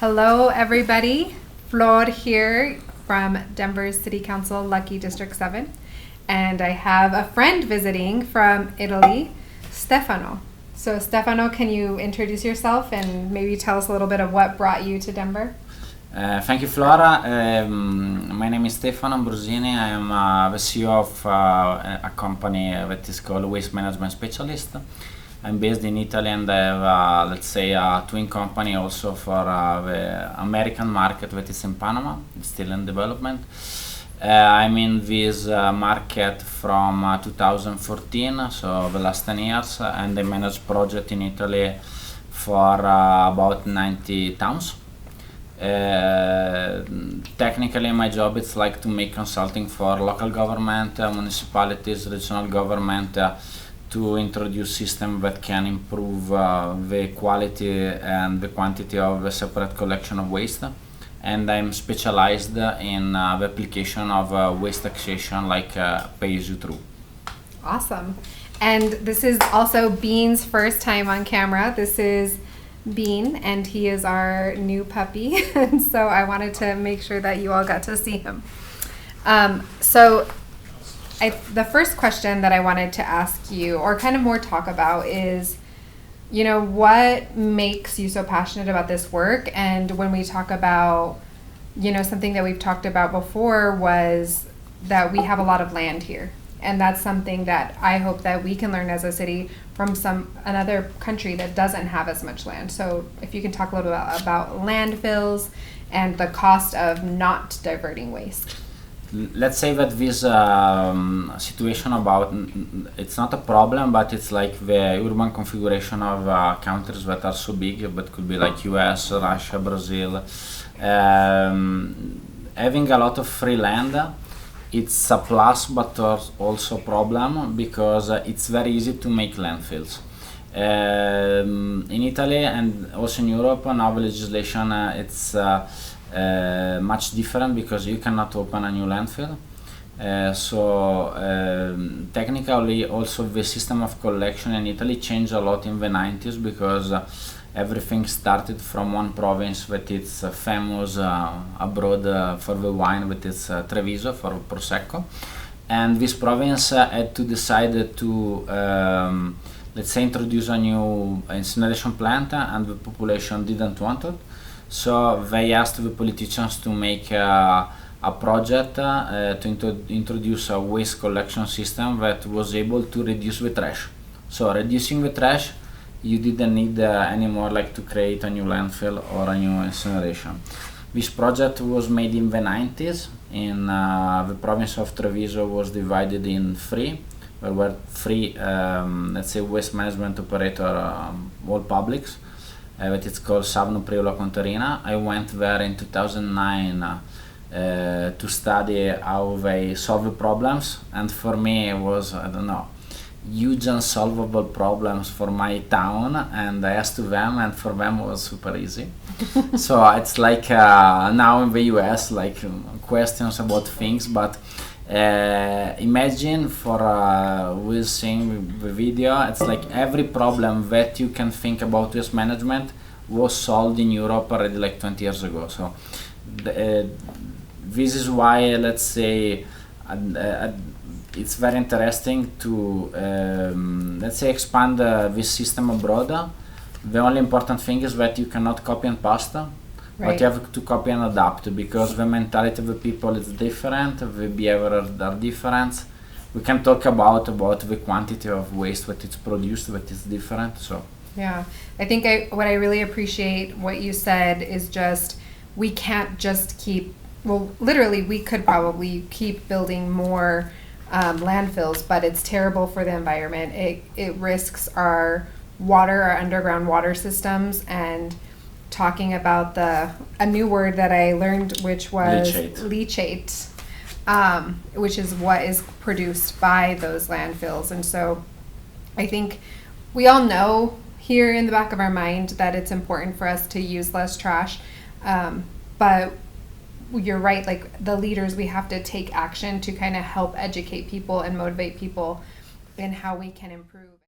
Hello, everybody. Flor here from Denver City Council, Lucky District 7. And I have a friend visiting from Italy, Stefano. So, Stefano, can you introduce yourself and maybe tell us a little bit of what brought you to Denver? Thank you, Flora. My name is Stefano Ambrosini. I am the CEO of a company that is called Waste Management Specialist. I'm based in Italy and I have, let's say, a twin company also for the American market that is in Panama. It's still in development. I'm in this market from 2014, so the last 10 years, and I manage project in Italy for about 90 towns. Technically, my job is like to make consulting for local government, municipalities, regional government, to introduce systems that can improve the quality and the quantity of the separate collection of waste. And I'm specialized in the application of waste taxation like pay-as-you-throw. Awesome. And this is also Bean's first time on camera. This is Bean, and he is our new puppy. And so I wanted to make sure that you all got to see him. The first question that I wanted to ask you, or kind of more talk about, is, what makes you so passionate about this work? And when we talk about, something that we've talked about before was that we have a lot of land here. And that's something that I hope that we can learn as a city from another country that doesn't have as much land. So if you can talk a little bit about landfills and the cost of not diverting waste. Let's say that this situation about, it's not a problem, but it's like the urban configuration of countries that are so big, but could be like US, Russia, Brazil. Having a lot of free land, it's a plus but also a problem, because it's very easy to make landfills. In Italy and also in Europe now the legislation it's much different, because you cannot open a new landfill. Technically also the system of collection in Italy changed a lot in the 90s, because everything started from one province that is famous abroad for the wine, that is Treviso, for Prosecco. And this province had to decide to let's say introduce a new incineration plant, and the population didn't want it. So they asked the politicians to make a project to introduce a waste collection system that was able to reduce the trash. So reducing the trash, you didn't need anymore like to create a new landfill or a new incineration. This project was made in the 90s. In the province of Treviso was divided in three. There were three, let's say, waste management operator, all publics. But it's called Savno, Priolo, Contarina. I went there in 2009 to study how they solve the problems, and for me it was, I don't know, huge unsolvable problems for my town, and I asked to them, and for them it was super easy. So it's like now in the US, like questions about things, but imagine for who's seeing the video, it's like every problem that you can think about waste management was solved in Europe already like 20 years ago. So this is why, let's say, it's very interesting to let's say expand this system abroad. The only important thing is that you cannot copy and paste. Right. But you have to copy and adapt, because the mentality of the people is different, the behavior are different. We can talk about the quantity of waste that is produced that is different. So yeah, I think what I really appreciate what you said is just, we can't just keep, well, literally we could probably keep building more landfills, but it's terrible for the environment. It risks our water, our underground water systems, and talking about a new word that I learned, which was leachate, which is what is produced by those landfills. And so I think we all know here in the back of our mind that it's important for us to use less trash, but you're right, like the leaders, we have to take action to kind of help educate people and motivate people in how we can improve.